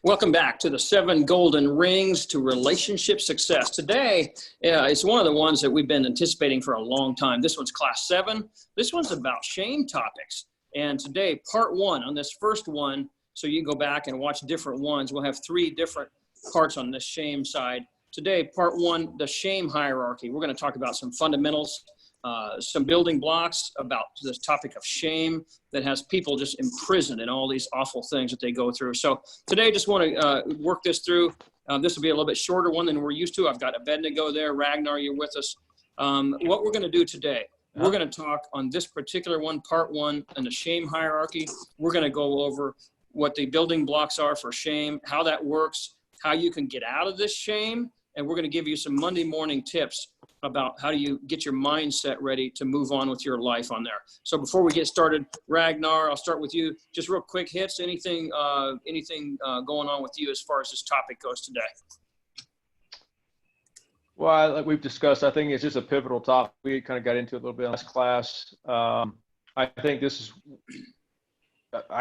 Welcome back to the 7 Golden Rings to Relationship Success. Today, it's one of the ones that we've been anticipating for a long time. This one's Class 7. This one's about shame topics. And today, part 1 on this first one, so you can go back and watch different ones. We'll have 3 different parts on this shame side. Today, part 1, the shame hierarchy. We're going to talk about some fundamentals, some building blocks about this topic of shame that has people just imprisoned in all these awful things that they go through. So today, I just want to work this through. This will be a little bit shorter one than we're used to. I've got Abednego there. Ragnar, you're with us. What we're going to do today, we're going to talk on this particular one, part 1, and the shame hierarchy. We're going to go over what the building blocks are for shame, how that works, how you can get out of this shame, and we're going to give you some Monday morning tips about how do you get your mindset ready to move on with your life on there. So before we get started, Ragnar, I'll start with you. Just real quick hits, anything going on with you as far as this topic goes today? Well, like we've discussed, I think it's just a pivotal topic. We kind of got into it a little bit in last class. I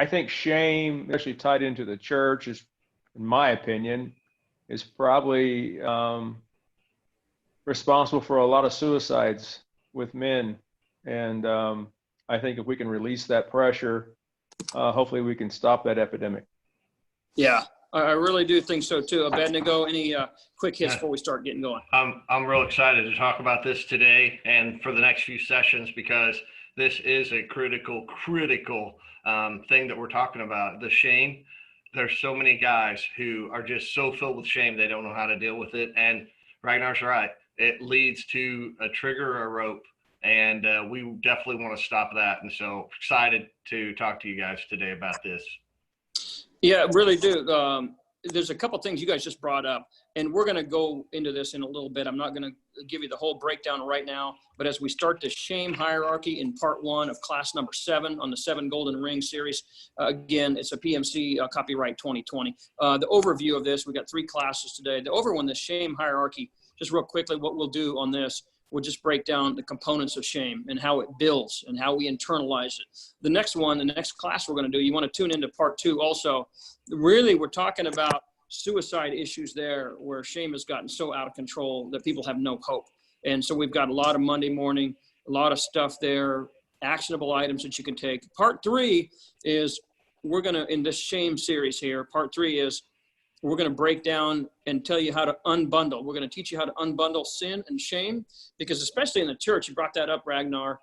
think shame, actually tied into the church, is, in my opinion, is probably responsible for a lot of suicides with men. And I think if we can release that pressure, hopefully we can stop that epidemic. Yeah, I really do think so too. Abednego, any quick hits before we start getting going? I'm real excited to talk about this today and for the next few sessions, because this is a critical thing that we're talking about, the shame. There's so many guys who are just so filled with shame, they don't know how to deal with it. And Ragnar's right. It leads to a trigger or a rope, and we definitely want to stop that. And so excited to talk to you guys today about this. Yeah, really do. There's a couple things you guys just brought up, and we're going to go into this in a little bit. I'm not going to give you the whole breakdown right now, but as we start the shame hierarchy in part 1 of class number 7 on the 7 Golden Ring series, again, it's a PMC copyright 2020. The overview of this, we got 3 classes today. The overview, the shame hierarchy, just real quickly, what we'll do on this, we'll just break down the components of shame and how it builds and how we internalize it. The next one, the next class we're going to do, you want to tune into part 2 also. Really, we're talking about suicide issues there, where shame has gotten so out of control that people have no hope. And so we've got a lot of Monday morning, a lot of stuff there, actionable items that you can take. Part 3 is we're going to, in this shame series here, part 3 is we're going to break down and tell you how to unbundle. We're going to teach you how to unbundle sin and shame, because especially in the church, you brought that up, Ragnar.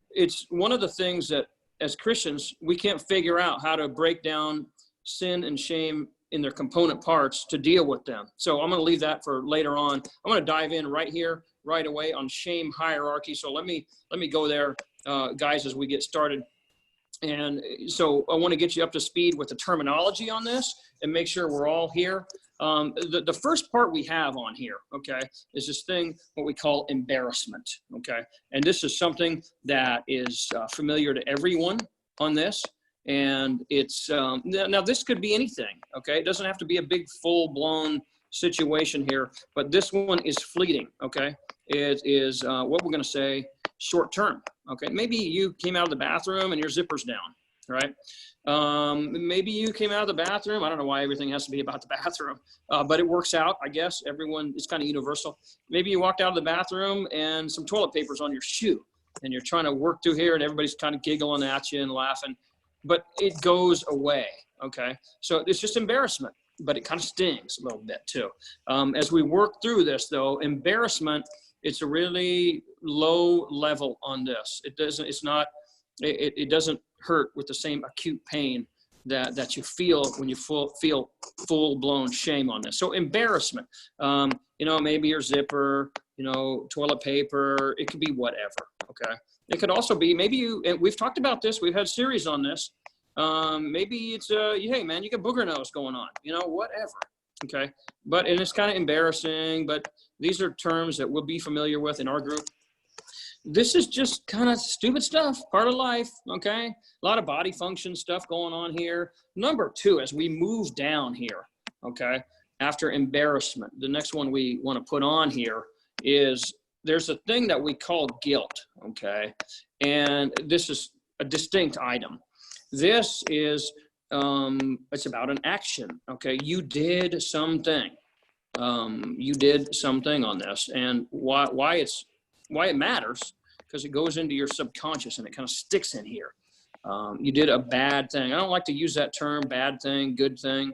It's one of the things that as Christians, we can't figure out how to break down sin and shame in their component parts to deal with them. So I'm going to leave that for later on. I'm going to dive in right here, right away on shame hierarchy. So let me go there, guys, as we get started. And so I want to get you up to speed with the terminology on this and make sure we're all here. The first part we have on here, okay, is this thing, what we call embarrassment, okay? And this is something that is familiar to everyone on this. And it's, now this could be anything, okay? It doesn't have to be a big full-blown situation here, but this one is fleeting, okay? It is what we're going to say short-term, okay? Maybe you came out of the bathroom and your zipper's down, right? Maybe you came out of the bathroom. I don't know why everything has to be about the bathroom, but it works out, I guess. Everyone, it's kind of universal. Maybe you walked out of the bathroom and some toilet paper's on your shoe, and you're trying to work through here and everybody's kind of giggling at you and laughing, but it goes away, okay? So it's just embarrassment, but it kind of stings a little bit too. As we work through this though, embarrassment, it's a really low level on this. It doesn't hurt with the same acute pain that you feel when you feel full-blown shame on this. So embarrassment, maybe your zipper, toilet paper, it could be whatever, okay? It could also be, maybe and we've talked about this, we've had series on this. Maybe it's, hey man, you got booger nose going on, whatever, okay? And it's kind of embarrassing, but these are terms that we'll be familiar with in our group. This is just kind of stupid stuff, part of life, okay? A lot of body function stuff going on here. Number 2, as we move down here, okay, after embarrassment, the next one we want to put on here is there's a thing that we call guilt, okay? And this is a distinct item. This is it's about an action. Okay. You did something. You did something on this, and why it matters, because it goes into your subconscious and it kind of sticks in here. You did a bad thing. I don't like to use that term, bad thing, good thing,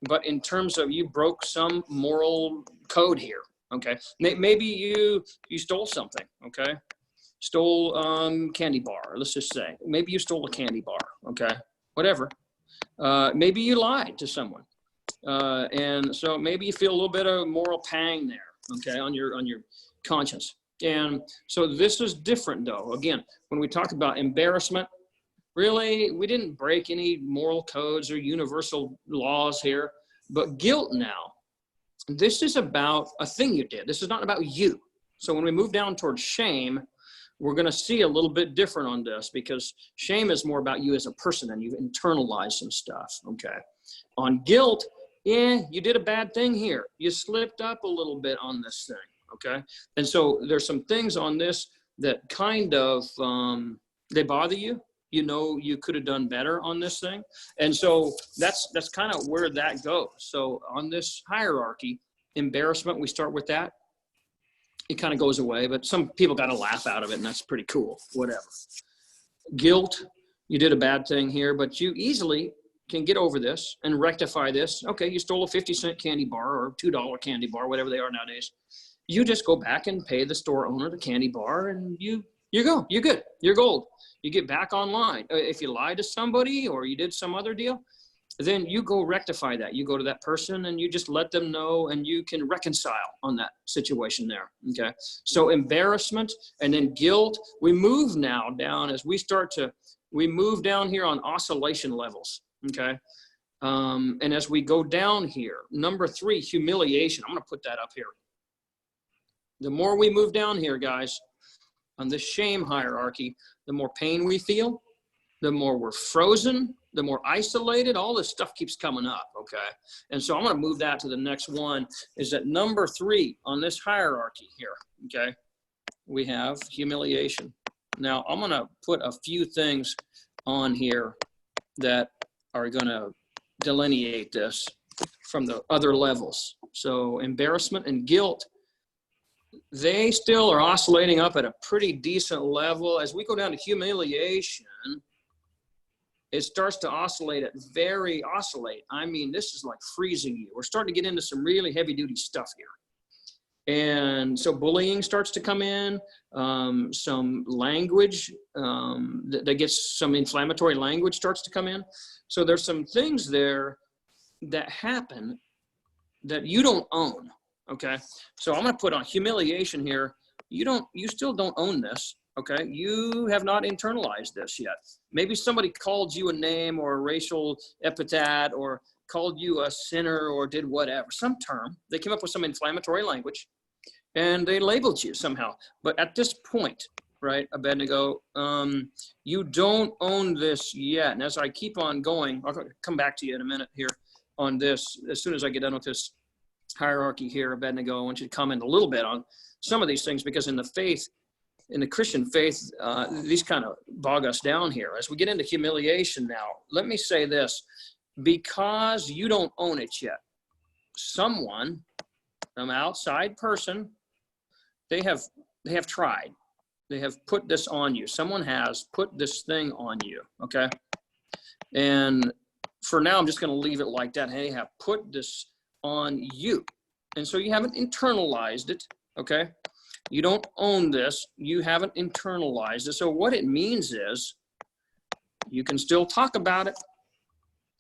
but in terms of you broke some moral code here. Okay. Maybe you stole something. Okay. Stole candy bar. Let's just say maybe you stole a candy bar. Okay. Whatever. Maybe you lied to someone. And so maybe you feel a little bit of moral pang there. Okay. On your conscience. And so this is different though. Again, when we talk about embarrassment, really, we didn't break any moral codes or universal laws here, but guilt now, this is about a thing you did. This is not about you. So when we move down towards shame, we're going to see a little bit different on this, because shame is more about you as a person and you internalize some stuff. Okay. On guilt, yeah, you did a bad thing here. You slipped up a little bit on this thing. Okay. And so there's some things on this that kind of, they bother you. You know, you could have done better on this thing. And so that's kind of where that goes. So on this hierarchy, embarrassment, we start with that. It kind of goes away, but some people got a laugh out of it, and that's pretty cool, whatever. Guilt, you did a bad thing here, but you easily can get over this and rectify this. Okay, you stole a 50-cent candy bar or $2 candy bar, whatever they are nowadays. You just go back and pay the store owner the candy bar, and you're good, you're gold. You get back online. If you lied to somebody or you did some other deal, then you go rectify that. You go to that person and you just let them know, and you can reconcile on that situation there. Okay. So embarrassment and then guilt, we move now down as we move down here on oscillation levels. Okay. And as we go down here, number 3, humiliation. I'm going to put that up here. The more we move down here, guys, on this shame hierarchy, the more pain we feel, the more we're frozen, the more isolated, all this stuff keeps coming up, okay? And so I'm going to move that to the next one, is that number 3 on this hierarchy here, okay? We have humiliation. Now, I'm going to put a few things on here that are going to delineate this from the other levels. So embarrassment and guilt, they still are oscillating up at a pretty decent level. As we go down to humiliation, it starts to oscillate. I mean, this is like freezing you. We're starting to get into some really heavy duty stuff here. And so bullying starts to come in, some language that gets some inflammatory language starts to come in. So there's some things there that happen that you don't own. Okay. So I'm going to put on humiliation here. You still don't own this. Okay. You have not internalized this yet. Maybe somebody called you a name or a racial epithet or called you a sinner or did whatever, some term. They came up with some inflammatory language and they labeled you somehow. But at this point, right, Abednego, you don't own this yet. And as I keep on going, I'll come back to you in a minute here on this. As soon as I get done with this hierarchy here, Abednego, I want you to comment a little bit on some of these things, because in the faith, in the Christian faith, these kind of bog us down here. As we get into humiliation now, let me say this, because you don't own it yet, someone, some outside person, they have tried. They have put this on you. Someone has put this thing on you, okay? And for now, I'm just going to leave it like that. They have put this on you. And so you haven't internalized it, okay? You don't own this. You haven't internalized it. So what it means is you can still talk about it,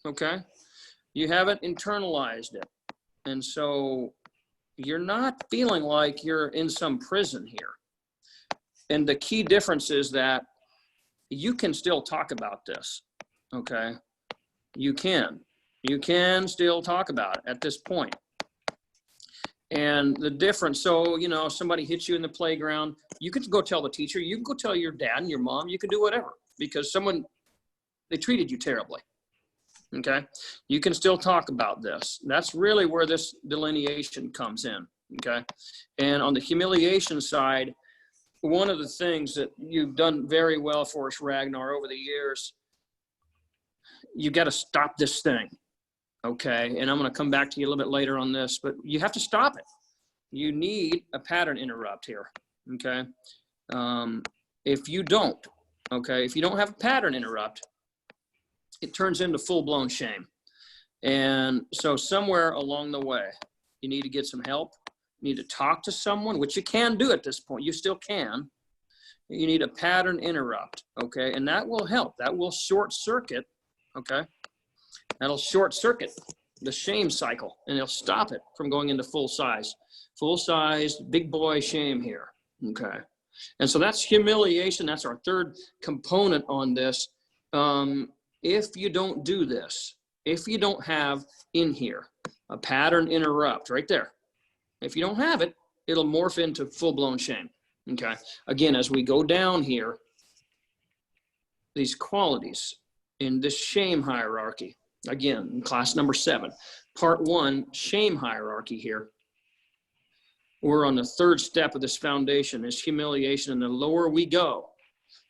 okay? You haven't internalized it. And so you're not feeling like you're in some prison here. And the key difference is that you can still talk about this, okay? You can still talk about it at this point. And the difference, so, you know, somebody hits you in the playground, you could go tell the teacher, you can go tell your dad and your mom, you could do whatever, because they treated you terribly, okay? You can still talk about this. That's really where this delineation comes in, okay? And on the humiliation side, one of the things that you've done very well for us, Ragnar, over the years you got to stop this thing. Okay. And I'm going to come back to you a little bit later on this, but you have to stop it. You need a pattern interrupt here. Okay. If you don't, okay, if you don't have a pattern interrupt, it turns into full-blown shame. And so somewhere along the way, you need to get some help. You need to talk to someone, which you can do at this point. You still can. You need a pattern interrupt, okay? And that will help. That will short circuit, okay? That'll short circuit the shame cycle, and it'll stop it from going into full-size, big boy shame here, okay? And so that's humiliation. That's our third component on this. If you don't do this, if you don't have in here a pattern interrupt right there, if you don't have it, it'll morph into full-blown shame, okay? Again, as we go down here, these qualities in this shame hierarchy, again, in class number 7, part 1, shame hierarchy here. We're on the third step of this foundation, is humiliation. And the lower we go,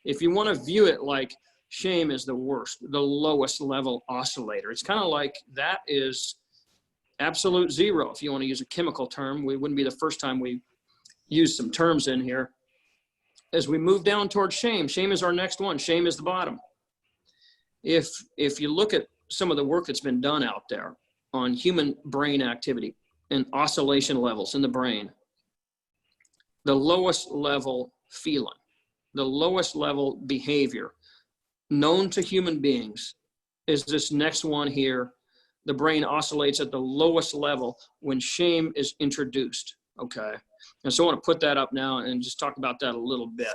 if you want to view it like shame is the worst, the lowest level oscillator, it's kind of like that is absolute zero. If you want to use a chemical term, we wouldn't be the first time we use some terms in here. As we move down towards shame, shame is our next one. Shame is the bottom. If you look at some of the work that's been done out there on human brain activity and oscillation levels in the brain, the lowest level feeling, the lowest level behavior known to human beings is this next one here. The brain oscillates at the lowest level when shame is introduced, okay? And so I want to put that up now and just talk about that a little bit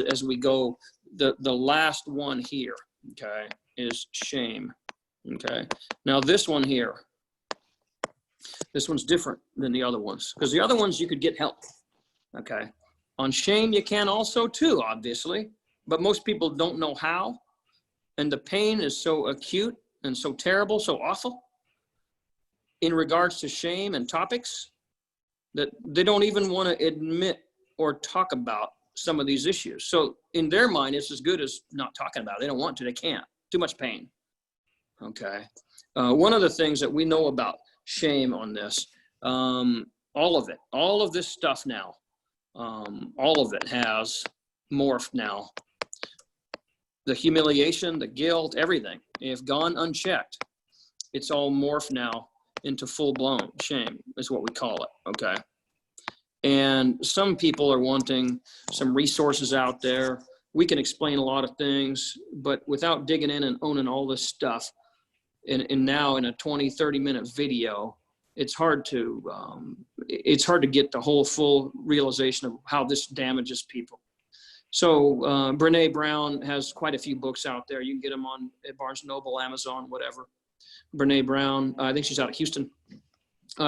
as we go. The last one here, okay, is shame, okay? Now this one here, this one's different than the other ones, because the other ones you could get help, okay? On shame you can also too, obviously, but most people don't know how, and the pain is so acute and so terrible, so awful in regards to shame and topics that they don't even want to admit or talk about some of these issues. So in their mind, it's as good as not talking about it. They don't want to, they can't. Too much pain, okay? One of the things that we know about shame on this, all of this stuff now, all of it has morphed now. The humiliation, the guilt, everything, if gone unchecked, it's all morphed now into full-blown shame is what we call it, okay? And some people are wanting some resources out there. We can explain a lot of things, but without digging in and owning all this stuff, and now in a 20, 30-minute video, it's hard to get the whole full realization of how this damages people. So Brene Brown has quite a few books out there. You can get them on Barnes & Noble, Amazon, whatever. Brene Brown, I think she's out of Houston,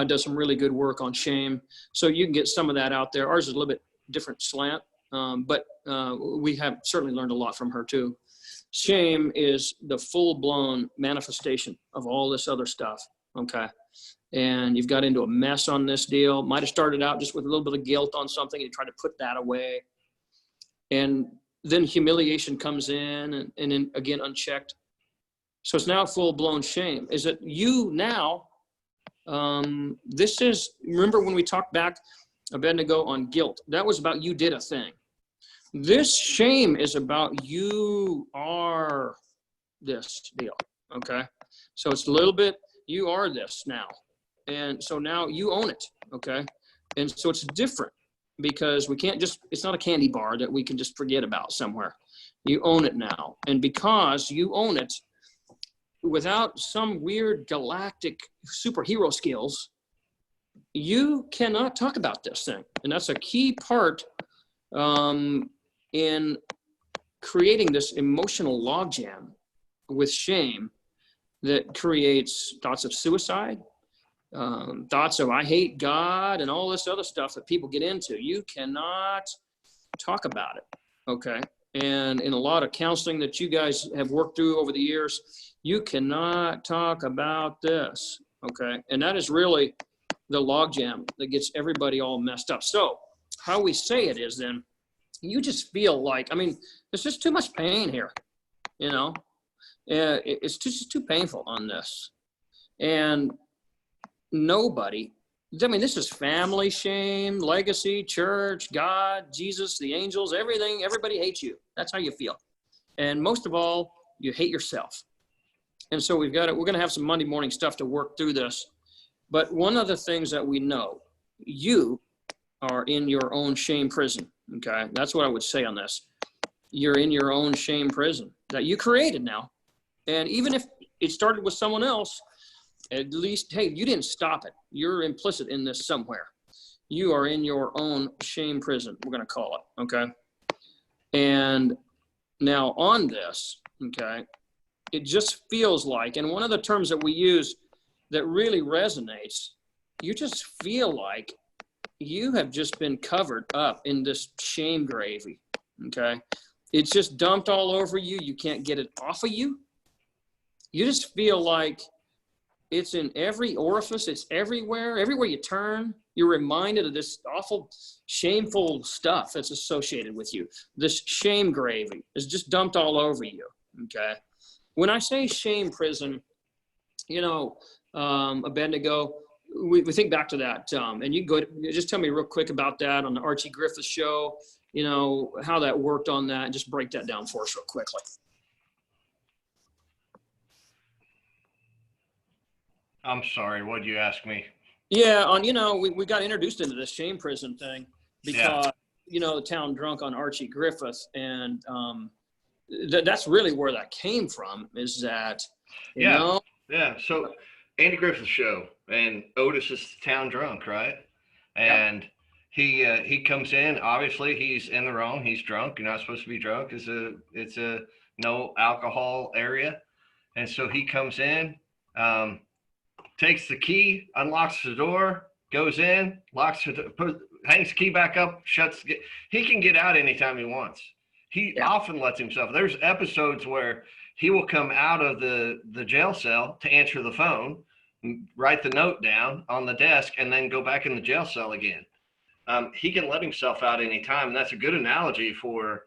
does some really good work on shame. So you can get some of that out there. Ours is a little bit different slant, but we have certainly learned a lot from her too. Shame is the full-blown manifestation of all this other stuff, okay? And you've got into a mess on this deal. Might have started out just with a little bit of guilt on something. You try to put that away. And then humiliation comes in and then again unchecked. So it's now full-blown shame. Is it you now? This is, remember when we talked back a bit ago on guilt, that was about you did a thing. This shame is about you are this deal, okay? So it's a little bit, you are this now. And so now you own it, okay? And so it's different because we can't just, it's not a candy bar that we can just forget about somewhere. You own it now. And because you own it, without some weird galactic superhero skills, you cannot talk about this thing. And that's a key part in creating this emotional logjam with shame that creates thoughts of suicide, thoughts of I hate God, and all this other stuff that people get into. You cannot talk about it, okay? And in a lot of counseling that you guys have worked through over the years, you cannot talk about this, okay? And that is really the logjam that gets everybody all messed up. So how we say it is then, you just feel like, I mean, there's just too much pain here, you know? It's just too painful on this. And nobody, I mean, this is family shame, legacy, church, God, Jesus, the angels, everything. Everybody hates you. That's how you feel. And most of all, you hate yourself. And so we're going to have some Monday morning stuff to work through this. But one of the things that we know, you are in your own shame prison. Okay. That's what I would say on this. You're in your own shame prison that you created now. And even if it started with someone else, at least, hey, you didn't stop it. You're implicit in this somewhere. You are in your own shame prison, we're going to call it. Okay. And now on this, okay, it just feels like, and one of the terms that we use that really resonates, you just feel like you have just been covered up in this shame gravy. Okay. It's just dumped all over you. You can't get it off of you. You just feel like it's in every orifice. It's everywhere. Everywhere you turn, you're reminded of this awful, shameful stuff that's associated with you. This shame gravy is just dumped all over you. Okay. When I say shame prison, you know, Abednego, we think back to that. And you go, just tell me real quick about that on the Archie Griffith show, you know, how that worked on that, and just break that down for us real quickly. I'm sorry, what did you ask me? Yeah, you know, we got introduced into this shame prison thing because, you know, the town drunk on Archie Griffith. And that's really where that came from, is that, you know? Yeah, so Andy Griffith show, and Otis is the town drunk, right? And he comes in, obviously he's in the wrong, he's drunk, you're not supposed to be drunk, it's a no alcohol area. And so he comes in, takes the key, unlocks the door, goes in, locks it, hangs the key back up, he can get out anytime he wants. He often lets himself, there's episodes where he will come out of the jail cell to answer the phone, write the note down on the desk, and then go back in the jail cell again. He can let himself out anytime. And that's a good analogy for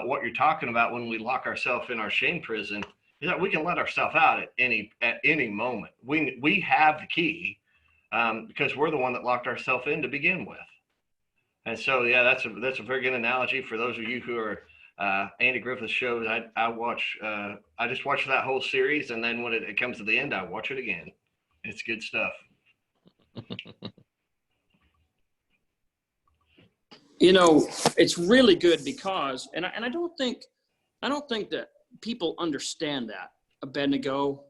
what you're talking about when we lock ourselves in our shame prison. Is that we can let ourselves out at any moment. We have the key because we're the one that locked ourselves in to begin with. And so, yeah, that's a very good analogy for those of you who are Andy Griffith shows. I just watch that whole series, and then when it comes to the end, I watch it again. It's good stuff. You know, it's really good because, and I don't think that people understand that, Abednego,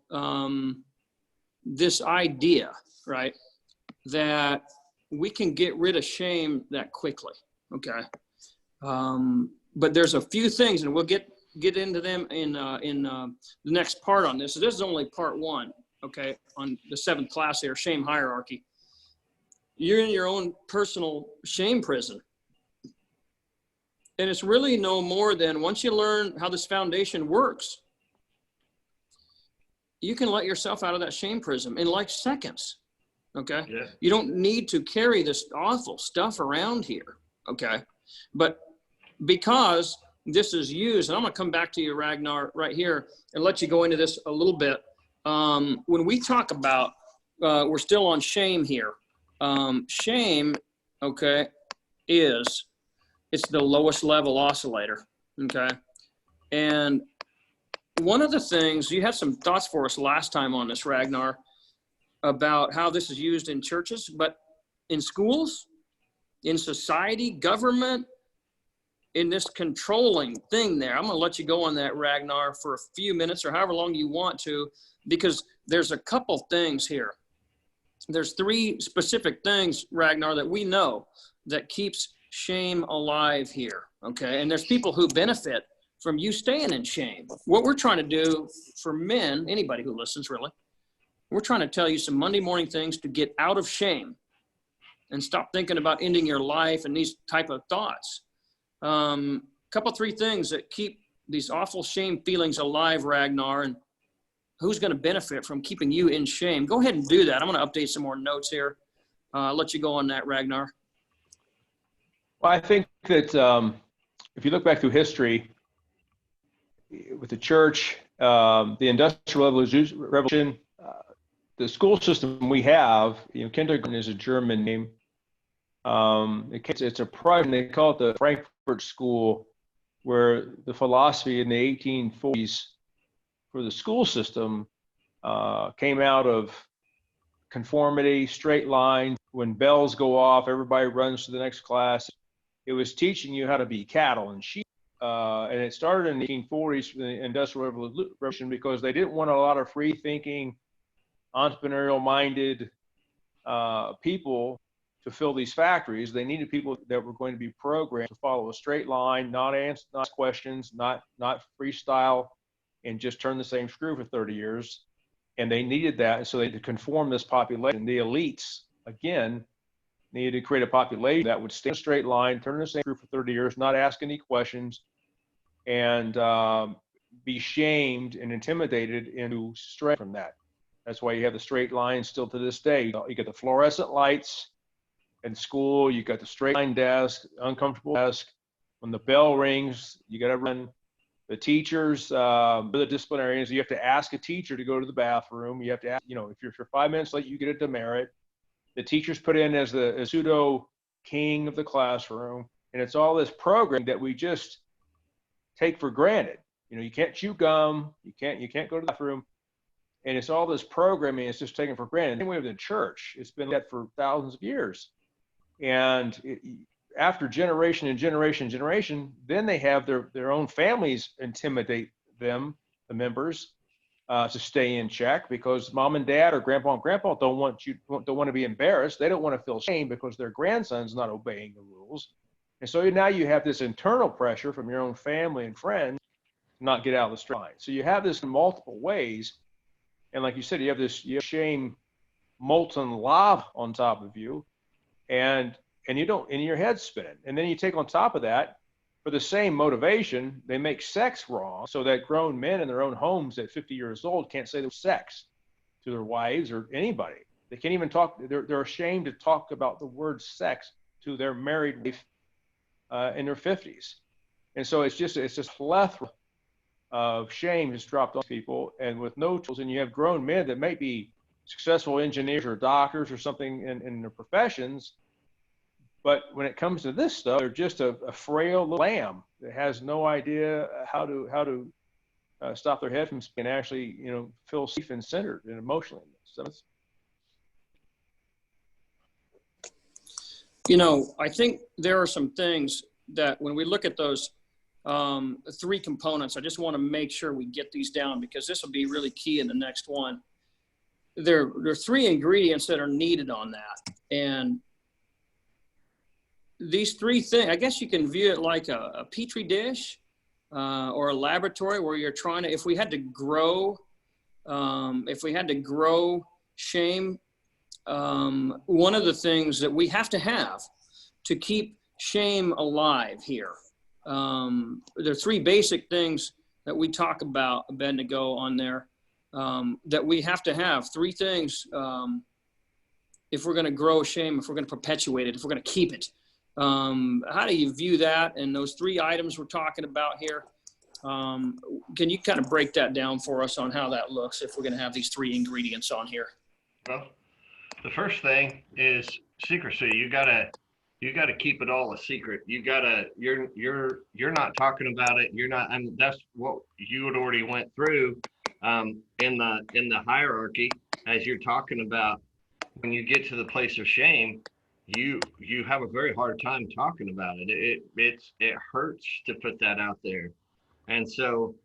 this idea, right, that we can get rid of shame that quickly. Okay. But there's a few things, and we'll get into them in the next part on this. So this is only part one, okay, on the 7th class here, shame hierarchy. You're in your own personal shame prison. And it's really no more than, once you learn how this foundation works, you can let yourself out of that shame prison in like seconds, okay? Yeah. You don't need to carry this awful stuff around here, okay? But because this is used, and I'm going to come back to you, Ragnar, right here, and let you go into this a little bit. When we talk about, we're still on shame here. Shame, okay, it's the lowest level oscillator, okay? And one of the things, you had some thoughts for us last time on this, Ragnar, about how this is used in churches, but in schools, in society, government, in this controlling thing there. I'm going to let you go on that, Ragnar, for a few minutes or however long you want to, because there's a couple things here. There's 3 specific things, Ragnar, that we know that keeps shame alive here, okay? And there's people who benefit from you staying in shame. What we're trying to do for men, anybody who listens really, we're trying to tell you some Monday morning things to get out of shame and stop thinking about ending your life and these type of thoughts. Couple 3 things that keep these awful shame feelings alive, Ragnar, and who's going to benefit from keeping you in shame. Go ahead and do that. I'm going to update some more notes here. I'll let you go on that, Ragnar. Well, I think that if you look back through history with the church the Industrial Revolution, the school system we have, kindergarten is a German name. It's a project, they call it the Frankfurt School, where the philosophy in the 1840s for the school system came out of conformity, straight lines. When bells go off, everybody runs to the next class. It was teaching you how to be cattle and sheep. And it started in the 1840s, the Industrial Revolution, because they didn't want a lot of free-thinking, entrepreneurial-minded people to fill these factories. They needed people that were going to be programmed to follow a straight line, not ask questions, not freestyle, and just turn the same screw for 30 years. And they needed that, so they had to conform this population. The elites, again, needed to create a population that would stay in a straight line, turn the same screw for 30 years, not ask any questions, and be shamed and intimidated into straying from that. That's why you have the straight line still to this day. You get the fluorescent lights in school, you got the straight line desk, uncomfortable desk. When the bell rings, you got to run. The teachers, the disciplinarians, you have to ask a teacher to go to the bathroom. You have to ask, if you're for 5 minutes late, you get a demerit. The teacher's put in as the pseudo king of the classroom. And it's all this program that we just take for granted. You can't chew gum, you can't go to the bathroom. And it's all this programming, it's just taken for granted. Same way with the church. It's been that for thousands of years. And after generation and generation, then they have their own families intimidate them, the members, to stay in check, because mom and dad or grandpa and grandpa don't want to be embarrassed. They don't want to feel shame because their grandson's not obeying the rules. And so now you have this internal pressure from your own family and friends to not get out of the straight line. So you have this in multiple ways. And like you said, you have shame molten lava on top of you. And your head's spinning. And then you take on top of that, for the same motivation, they make sex wrong, so that grown men in their own homes at 50 years old can't say sex to their wives or anybody. They can't even talk. They're ashamed to talk about the word sex to their married wife in their 50s. And so it's just plethora of shame just dropped on people, and with no tools. And you have grown men that might be successful engineers or doctors or something in their professions, but when it comes to this stuff, they're just a frail little lamb that has no idea how to stop their head from spinning and actually, feel safe and centered and emotionally. So I think there are some things that when we look at those three components, I just want to make sure we get these down, because this will be really key in the next one. There are three ingredients that are needed on that. And these three things, I guess you can view it like a petri dish or a laboratory where you're trying to, if we had to grow shame, one of the things that we have to keep shame alive here. There are three basic things that we talk about, Abednego, on there, that we have to have. Three things if we're going to grow shame, if we're going to perpetuate it, if we're going to keep it. How do you view that? And those three items we're talking about here, can you kind of break that down for us on how that looks if we're going to have these three ingredients on here? Well, the first thing is secrecy. You gotta keep it all a secret. You're not talking about it. You're not, and that's what you had already went through in the hierarchy as you're talking about. When you get to the place of shame, you have a very hard time talking about it. It hurts to put that out there. And so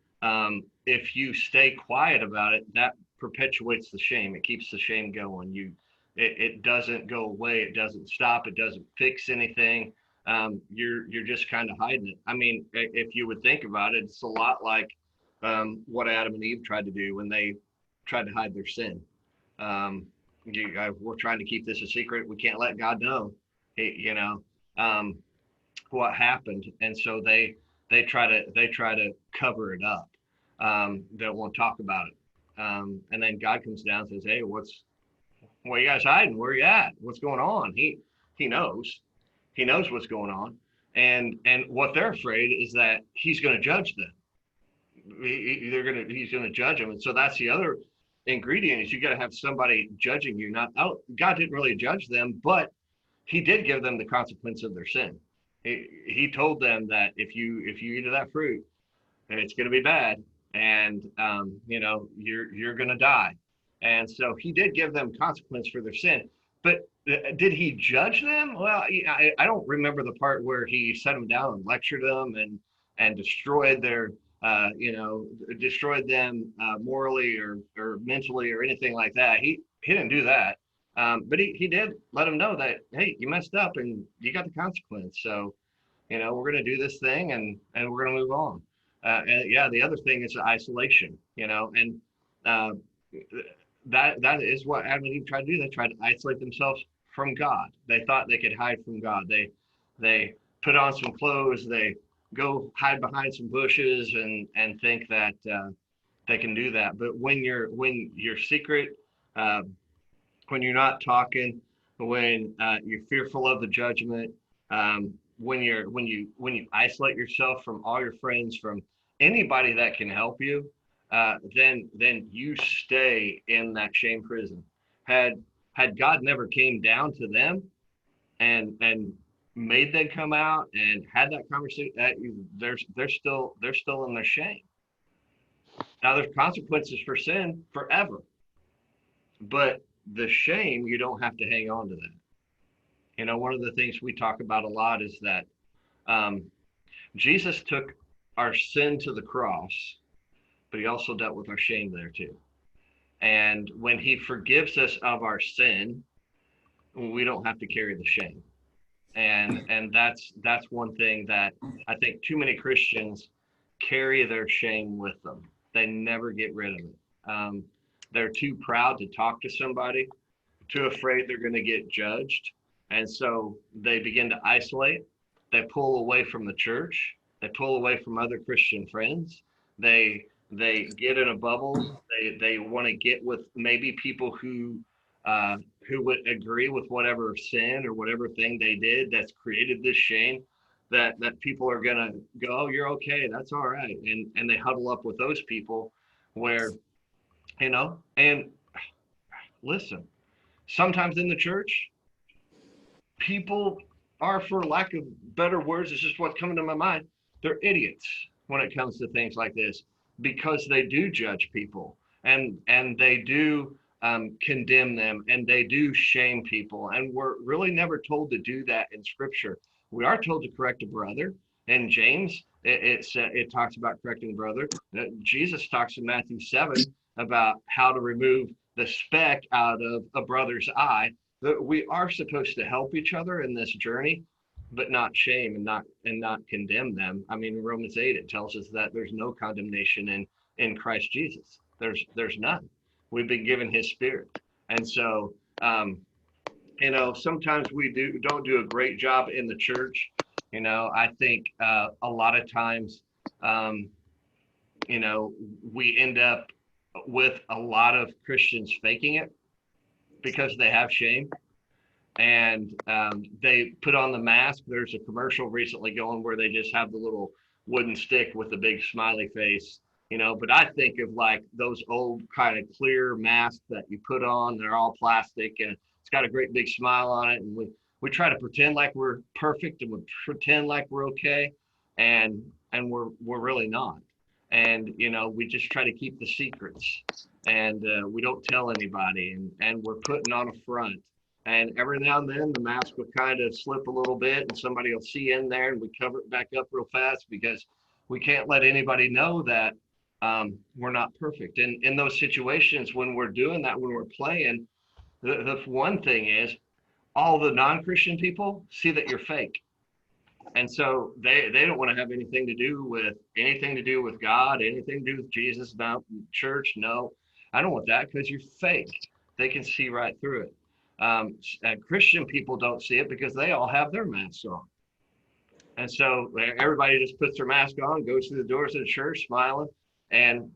if you stay quiet about it, that perpetuates the shame. It keeps the shame going. It doesn't go away. It doesn't stop. It doesn't fix anything. You're just kind of hiding it. I mean, if you would think about it, it's a lot like what Adam and Eve tried to do when they tried to hide their sin. We're trying to keep this a secret. We can't let God know, what happened. And so they try to cover it up. They won't talk about it. And then God comes down and says, hey, what are you guys hiding? Where are you at? What's going on? He knows what's going on. And what they're afraid is that he's going to judge them. he's gonna judge them. And so that's the other ingredient, is you got to have somebody judging you. Not out. God didn't really judge them, but he did give them the consequence of their sin. He told them that if you eat of that fruit, it's going to be bad, and you're going to die. And so he did give them consequence for their sin. But did he judge them? Well, I don't remember the part where he set them down and lectured them and destroyed their destroyed them morally or mentally or anything like that. He didn't do that. But he did let them know that, hey, you messed up and you got the consequence. So, we're going to do this thing and we're going to move on. And yeah, the other thing is isolation, and that is what Adam and Eve tried to do. They tried to isolate themselves from God. They thought they could hide from God. They put on some clothes. They go hide behind some bushes and think that they can do that. But when you're secret, when you're not talking, when you're fearful of the judgment, when you isolate yourself from all your friends, from anybody that can help you, then you stay in that shame prison. Had God never came down to them and made them come out and had that conversation, they're still in their shame. Now there's consequences for sin forever, but the shame, you don't have to hang on to that. One of the things we talk about a lot is that Jesus took our sin to the cross, but he also dealt with our shame there too. And when he forgives us of our sin, we don't have to carry the shame. And that's one thing that I think too many Christians carry their shame with them. They never get rid of it. They're too proud to talk to somebody, too afraid they're going to get judged. And so they begin to isolate. They pull away from the church. They pull away from other Christian friends. They get in a bubble. They want to get with maybe people who would agree with whatever sin or whatever thing they did that's created this shame, that people are going to go, oh, you're okay, that's all right. And they huddle up with those people where, and listen, sometimes in the church, people are, for lack of better words, it's just what's coming to my mind, they're idiots when it comes to things like this, because they do judge people and they do condemn them and they do shame people. And we're really never told to do that in Scripture. We are told to correct a brother. In James, it talks about correcting a brother. Jesus talks in Matthew 7 about how to remove the speck out of a brother's eye. That we are supposed to help each other in this journey, but not shame and not condemn them. I mean, in Romans 8, it tells us that there's no condemnation in Christ Jesus. There's none. We've been given his Spirit. And so, sometimes we don't do a great job in the church. I think a lot of times, we end up with a lot of Christians faking it because they have shame. And they put on the mask. There's a commercial recently going where they just have the little wooden stick with the big smiley face, but I think of like those old kind of clear masks that you put on. They're all plastic and it's got a great big smile on it. And we try to pretend like we're perfect and we pretend like we're okay. And we're really not. And, we just try to keep the secrets and we don't tell anybody and we're putting on a front. And every now and then the mask will kind of slip a little bit and somebody will see in there and we cover it back up real fast because we can't let anybody know that we're not perfect. And in those situations, when we're doing that, when we're playing, the one thing is all the non-Christian people see that you're fake. And so they don't want to have anything to do with God, anything to do with Jesus, not church. No, I don't want that because you're fake. They can see right through it. Christian people don't see it because they all have their masks on. And so everybody just puts their mask on, goes through the doors of the church smiling, and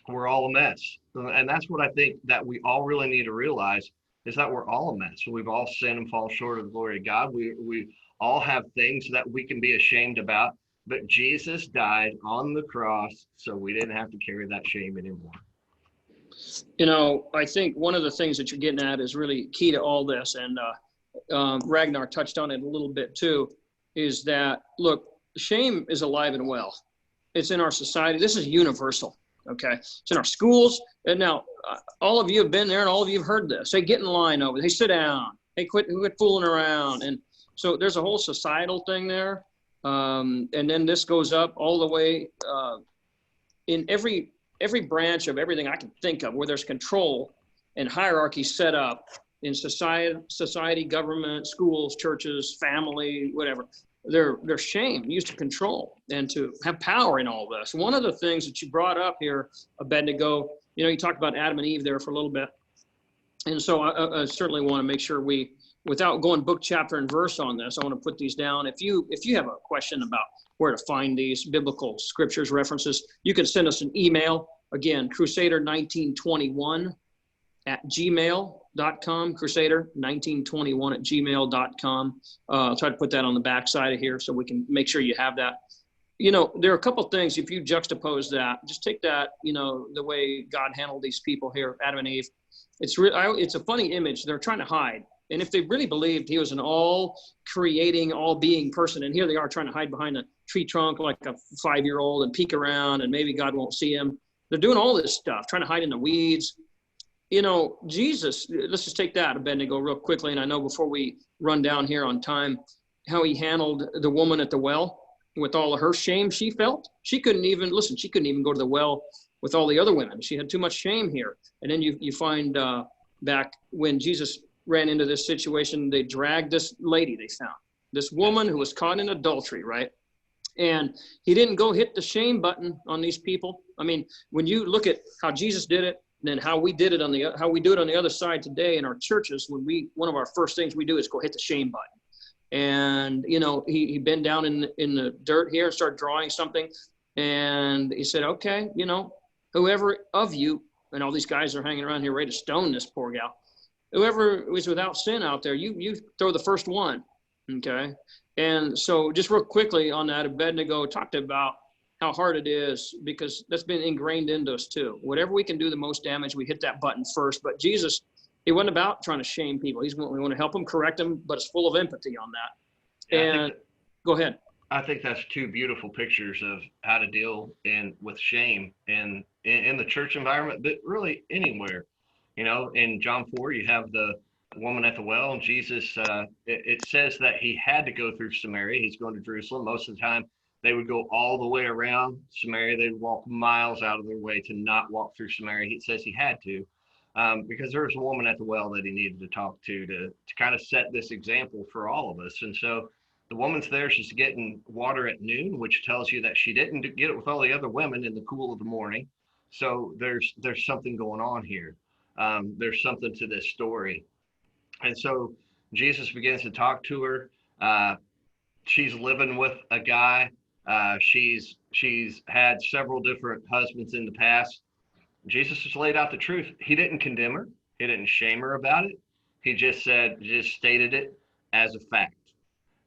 we're all a mess. And that's what I think that we all really need to realize is that we're all a mess. We've all sinned and fall short of the glory of God. We all have things that we can be ashamed about. but Jesus died on the cross so we didn't have to carry that shame anymore. You know, I think one of the things that you're getting at is really key to all this, and Ragnar touched on it a little bit too, is that, look, shame is alive and well. It's in our society. This is universal, okay? It's in our schools. And now, all of you have been there, and all of you have heard this. Hey, get in line over there. Hey, sit down. Hey, quit fooling around. And so there's a whole societal thing there. And then this goes up all the way in every branch of everything I can think of where there's control and hierarchy set up in society, government, schools, churches, family, whatever. There's shame used to control and to have power in all this. One of the things that you brought up here, Abednego, you know, you talked about Adam and Eve there for a little bit. And so I certainly want to make sure we, without going book, chapter, and verse on this, I want to put these down. If you have a question about where to find these biblical scriptures, references, you can send us an email. Again, Crusader1921 at gmail.com, Crusader1921 at gmail.com. I'll try to put that on the back side of here so we can make sure you have that. You know, there are a couple things, if you juxtapose that, just take that, you know, the way God handled these people here, Adam and Eve. It's a funny image they're trying to hide. And if they really believed he was an all-creating, all-being person, and here they are trying to hide behind a tree trunk like a 5-year-old and peek around, and maybe God won't see him. They're doing all this stuff, trying to hide in the weeds. You know, Jesus, let's just take that, Abednego, real quickly. And I know before we run down here on time, how he handled the woman at the well with all of her shame she felt. She couldn't even go to the well with all the other women. She had too much shame here. And then you find back when Jesus ran into this situation, they dragged this lady they found, this woman who was caught in adultery, right? And he didn't go hit the shame button on these people. I mean, when you look at how Jesus did it, and then how we do it on the other side today in our churches, one of our first things we do is go hit the shame button. And, you know, he bent down in the dirt here and started drawing something. And he said, okay, you know, whoever of you, and all these guys are hanging around here ready to stone this poor gal, whoever was without sin out there, you throw the first one, okay? And so just real quickly on that, Abednego talked about how hard it is, because that's been ingrained into us too. Whatever we can do the most damage, we hit that button first. But Jesus, he wasn't about trying to shame people. We want to help them, correct them, but it's full of empathy on that. Yeah, go ahead. I think that's two beautiful pictures of how to deal with shame in the church environment, but really anywhere. You know, in John 4, you have the woman at the well, and Jesus, it says that he had to go through Samaria. He's going to Jerusalem. Most of the time, they would go all the way around Samaria. They'd walk miles out of their way to not walk through Samaria. He says he had to, because there was a woman at the well that he needed to talk to kind of set this example for all of us. And so the woman's there, she's getting water at noon, which tells you that she didn't get it with all the other women in the cool of the morning. So there's something going on here. There's something to this story. And so Jesus begins to talk to her. She's living with a guy. She's had several different husbands in the past. Jesus just laid out the truth. He didn't condemn her. He didn't shame her about it. He just stated it as a fact.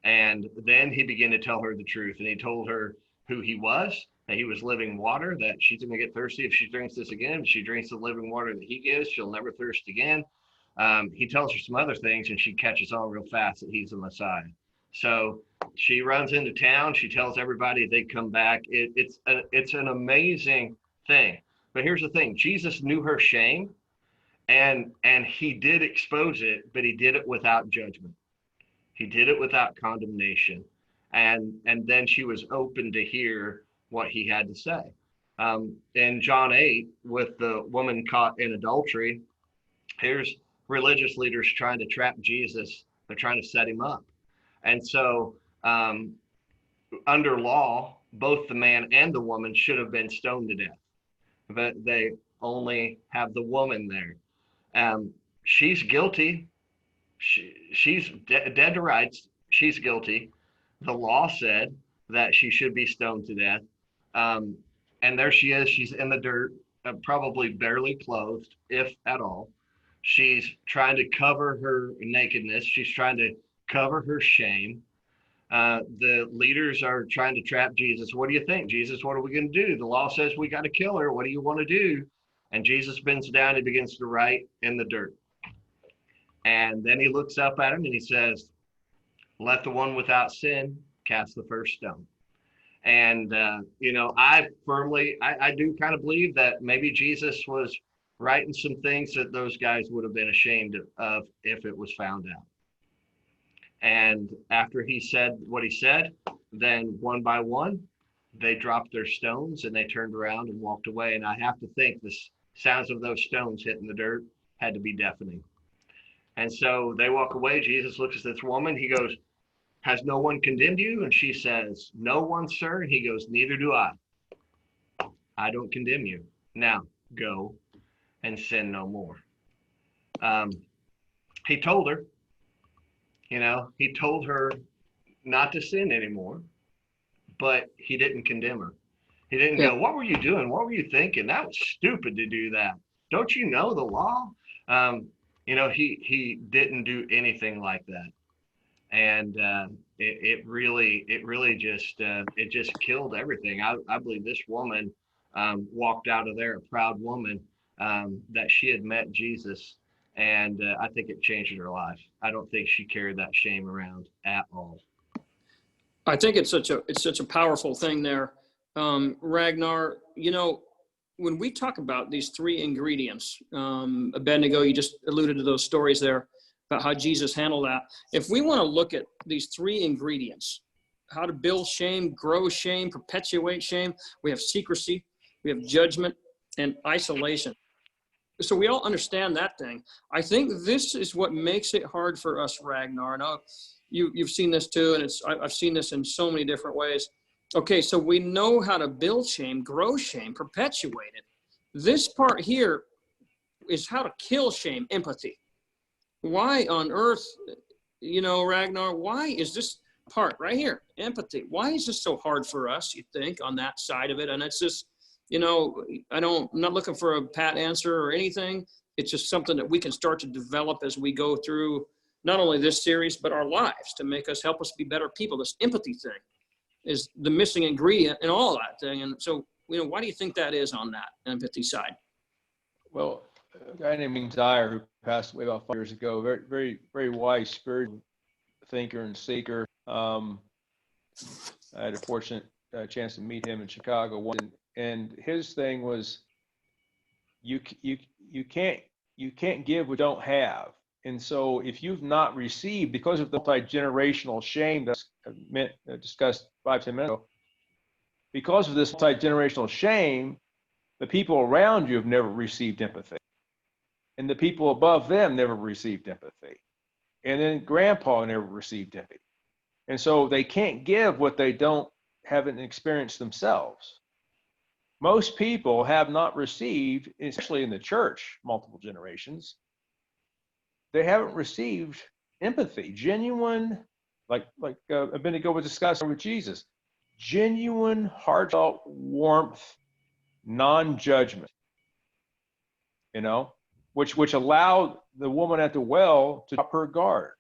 And then he began to tell her the truth. And he told her who he was, that he was living water, that she's going to get thirsty if she drinks this again. If she drinks the living water that he gives, she'll never thirst again. He tells her some other things, and she catches on real fast that he's the Messiah. So she runs into town. She tells everybody, they come back. It's an amazing thing. But here's the thing. Jesus knew her shame, and he did expose it, but he did it without judgment. He did it without condemnation. And then she was open to hear what he had to say. In John 8, with the woman caught in adultery, here's religious leaders trying to trap Jesus. They're trying to set him up. And so under law, both the man and the woman should have been stoned to death. But they only have the woman there. She's guilty. She's dead to rights. She's guilty. The law said that she should be stoned to death. And there she is. She's in the dirt, probably barely clothed, if at all. She's trying to cover her nakedness. She's trying to cover her shame. The leaders are trying to trap Jesus. What do you think, Jesus? What are we going to do? The law says we got to kill her. What do you want to do? And Jesus bends down and begins to write in the dirt. And then he looks up at him and he says, let the one without sin cast the first stone. And, I do kind of believe that maybe Jesus was writing some things that those guys would have been ashamed of if it was found out. And after he said what he said, then one by one, they dropped their stones and they turned around and walked away. And I have to think the sounds of those stones hitting the dirt had to be deafening. And so they walk away. Jesus looks at this woman. He goes, has no one condemned you? And she says, no one, sir. And he goes, neither do I. I don't condemn you. Now go and sin no more. He told her, he told her not to sin anymore, but he didn't condemn her. He didn't go, what were you doing? What were you thinking? That was stupid to do that. Don't you know the law? He didn't do anything like that. And it really just killed everything. I believe this woman walked out of there a proud woman, that she had met Jesus. And I think it changed her life. I don't think she carried that shame around at all. I think it's such a powerful thing there. Ragnar, when we talk about these three ingredients, Abednego, you just alluded to those stories there about how Jesus handled that. If we want to look at these three ingredients, how to build shame, grow shame, perpetuate shame, we have secrecy, we have judgment, and isolation. So we all understand that thing. I think this is what makes it hard for us, Ragnar. I know you've seen this too, and I've seen this in so many different ways. Okay, so we know how to build shame, grow shame, perpetuate it. This part here is how to kill shame, empathy. Why on earth, Ragnar, why is this part right here, empathy, why is this so hard for us, you think, on that side of it? And it's just, I'm not looking for a pat answer or anything. It's just something that we can start to develop as we go through not only this series, but our lives to help us be better people. This empathy thing is the missing ingredient in all that thing. And so, why do you think that is on that empathy side? Well, a guy named Dyer, who passed away about 5 years ago, very, very, very wise spiritual thinker and seeker. I had a fortunate chance to meet him in Chicago once, and his thing was, you can't give what you don't have. And so if you've not received, because of the multi-generational shame that's discussed 5-10 minutes ago, because of this multi-generational shame, the people around you have never received empathy. And the people above them never received empathy. And then grandpa never received empathy. And so they can't give what they haven't experienced themselves. Most people have not received, especially in the church, multiple generations, they haven't received empathy, genuine, like Abednego was discussing with Jesus, genuine, heartfelt warmth, non-judgment, which allowed the woman at the well to drop her guard.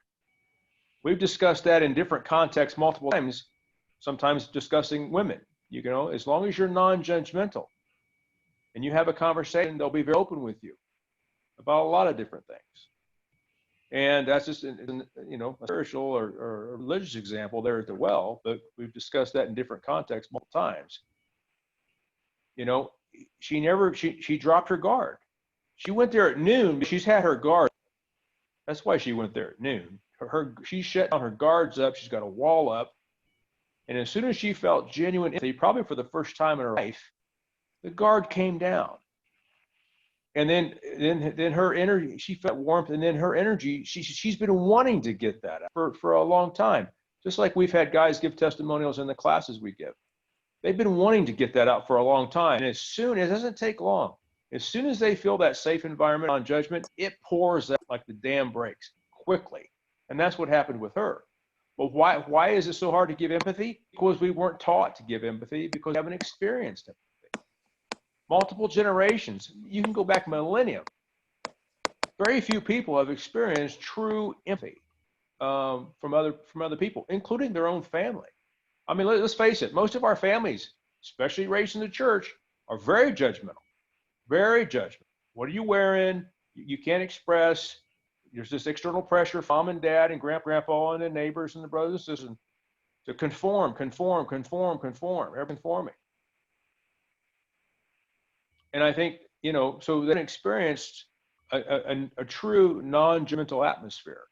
We've discussed that in different contexts multiple times, sometimes discussing women. As long as you're non-judgmental and you have a conversation, they'll be very open with you about a lot of different things. And that's just, a spiritual or religious example there at the well, but we've discussed that in different contexts multiple times. She dropped her guard. She went there at noon, but she's had her guard. That's why she went there at noon. She shut down her guards up. She's got a wall up. And as soon as she felt genuine empathy, probably for the first time in her life, the guard came down. And then her energy, she felt warmth, and then her energy, she's been wanting to get that for a long time. Just like we've had guys give testimonials in the classes we give. They've been wanting to get that out for a long time. And it doesn't take long. As soon as they feel that safe environment on judgment, it pours out like the dam breaks quickly. And that's what happened with her. But why is it so hard to give empathy? Because we weren't taught to give empathy, because we haven't experienced empathy. Multiple generations, you can go back millennia. Very few people have experienced true empathy. from other people, including their own family. I mean, let's face it, most of our families, especially raised in the church, are very judgmental, very judgmental. What are you wearing? You can't express. There's this external pressure from mom and dad and grandpa and the neighbors and the brothers and sisters to conform, ever conforming. And I think, so then experienced a true non-judgmental atmosphere.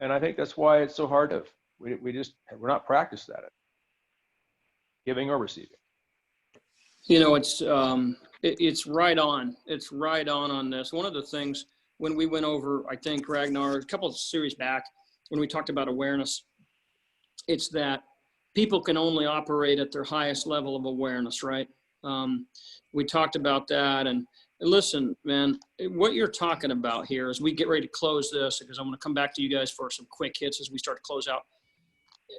And I think that's why it's so hard to, we're not practiced at it, giving or receiving. It's right on. It's right on this. One of the things when we went over, I think, Ragnar, a couple of series back, when we talked about awareness, it's that people can only operate at their highest level of awareness, right? We talked about that. And listen, man, what you're talking about here as we get ready to close this, because I'm going to come back to you guys for some quick hits as we start to close out.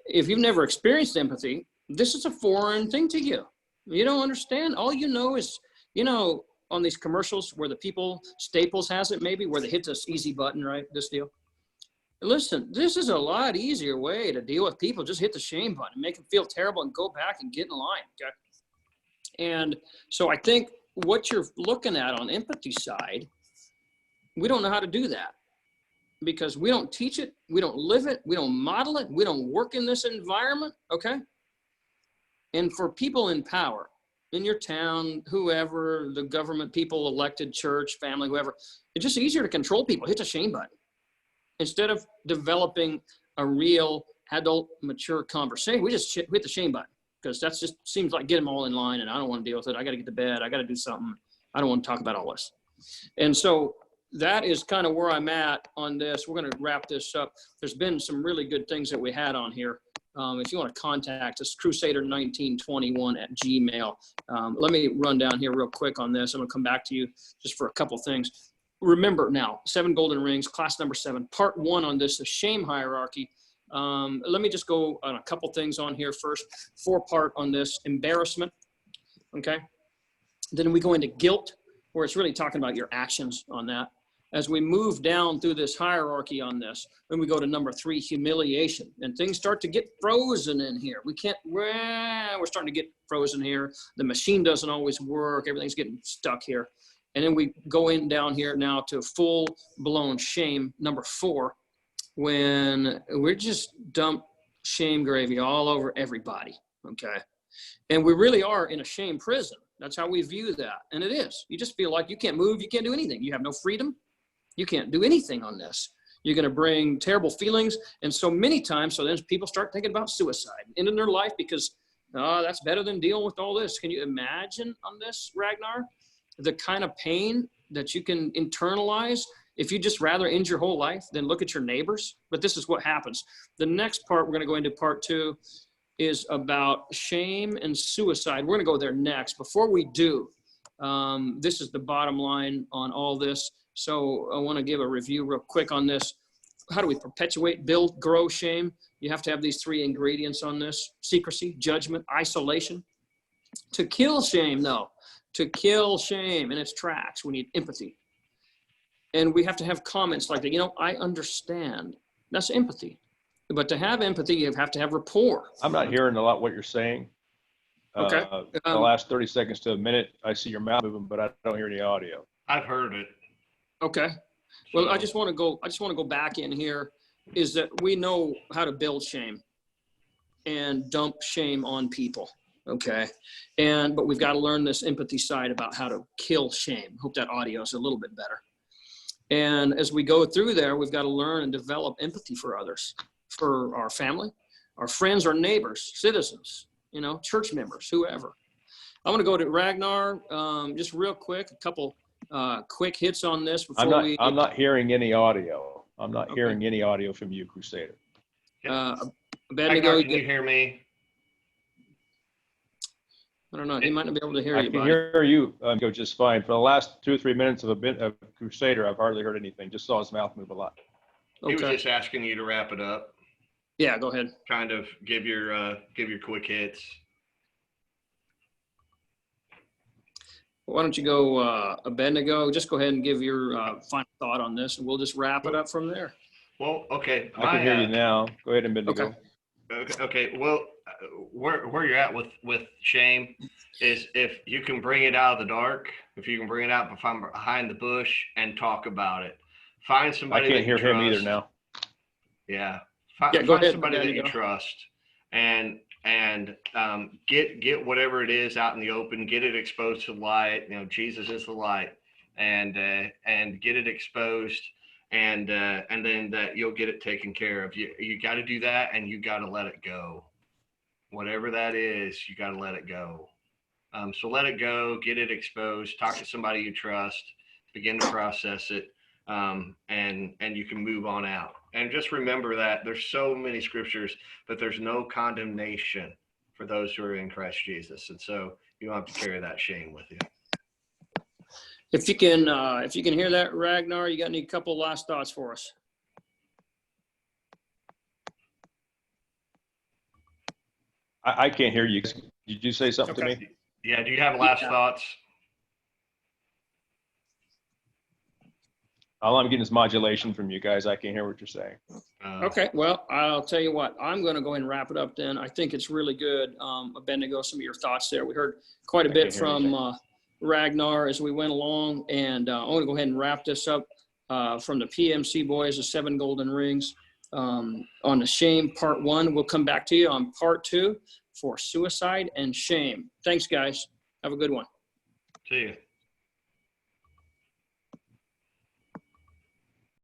If you've never experienced empathy, this is a foreign thing to you. You don't understand. All you know is, on these commercials where the people, Staples has it maybe, where they hit this easy button, right? This deal. Listen, this is a lot easier way to deal with people. Just hit the shame button, make them feel terrible and go back and get in line, okay? And so I think what you're looking at on empathy side, we don't know how to do that because we don't teach it, we don't live it, we don't model it, we don't work in this environment, okay? And for people in power, in your town, whoever, the government, people, elected, church, family, whoever, it's just easier to control people. Hit the shame button. Instead of developing a real adult, mature conversation, we just hit the shame button because that's just seems like get them all in line and I don't want to deal with it. I got to get to bed. I got to do something. I don't want to talk about all this. And so that is kind of where I'm at on this. We're going to wrap this up. There's been some really good things that we had on here. If you want to contact us, crusader1921@gmail. Let me run down here real quick on this. I'm going to come back to you just for a couple things. Remember now, 7 golden rings, class number 7, part 1 on this, the shame hierarchy. Let me just go on a couple things on here first. 4-part on this, embarrassment, okay? Then we go into guilt, where it's really talking about your actions on that. As we move down through this hierarchy on this, then we go to number 3, humiliation, and things start to get frozen in here. We're starting to get frozen here. The machine doesn't always work. Everything's getting stuck here. And then we go in down here now to full blown shame, number 4, when we're just dump shame gravy all over everybody. Okay. And we really are in a shame prison. That's how we view that. And it is. You just feel like you can't move. You can't do anything. You have no freedom. You can't do anything on this. You're going to bring terrible feelings. And so many times, so then people start thinking about suicide, ending their life because that's better than dealing with all this. Can you imagine on this, Ragnar, the kind of pain that you can internalize if you just rather end your whole life than look at your neighbors? But this is what happens. The next part, we're going to go into part 2, is about shame and suicide. We're going to go there next. Before we do, this is the bottom line on all this. So I want to give a review real quick on this. How do we perpetuate, build, grow shame? You have to have these 3 ingredients on this: secrecy, judgment, isolation. To kill shame, though, to kill shame in its tracks, we need empathy. And we have to have comments like that. I understand. That's empathy. But to have empathy, you have to have rapport. I'm not hearing a lot what you're saying. Okay. The last 30 seconds to a minute, I see your mouth moving, but I don't hear any audio. I've heard it. Okay. Well, I just want to go back in here, is that we know how to build shame and dump shame on people. Okay. But we've got to learn this empathy side about how to kill shame. Hope that audio is a little bit better. And as we go through there, we've got to learn and develop empathy for others, for our family, our friends, our neighbors, citizens, church members, whoever. I'm going to go to Ragnar, just real quick, a couple quick hits on this before I'm not hearing any audio. I'm not hearing any audio from you, Crusader. Ragnar, can you hear me? I don't know. He might not be able to hear you, I can hear you go just fine. For the last 2 or 3 minutes of Crusader, I've hardly heard anything. Just saw his mouth move a lot. He was just asking you to wrap it up. Yeah, go ahead. Kind of give your quick hits. Why don't you go, Abednego? Just go ahead and give your final thought on this, and we'll just wrap it up from there. Well, okay. I can hear you now. Go ahead, Bendigo. Okay. Okay. Well, where you're at with shame is if you can bring it out of the dark, if you can bring it out behind the bush and talk about it. Find somebody I can't hear him either trust. now. Yeah. Yeah, go Find ahead, somebody that you Bendigo. trust and get whatever it is out in the open, get it exposed to light. You know, Jesus is the light, and get it exposed, and then that you'll get it taken care of. You got to do that, and you got to let it go. Whatever that is, you got to let it go. So let it go, get it exposed, talk to somebody you trust, begin to process it, and you can move on out. And just remember that there's so many scriptures, but there's no condemnation for those who are in Christ Jesus. And so you don't have to carry that shame with you. If you can hear that, Ragnar, you got any couple last thoughts for us? I can't hear you. Did you say something to me? Yeah. Do you have last thoughts? All I'm getting is modulation from you guys. I can't hear what you're saying. Okay, well, I'll tell you what, I'm going to go ahead and wrap it up then. I think it's really good, Bendigo, some of your thoughts there. We heard quite a bit from Ragnar as we went along, and I'm going to go ahead and wrap this up from the PMC boys, the 7 golden rings, on the shame part 1. We'll come back to you on part 2 for suicide and shame. Thanks, guys. Have a good one. See you.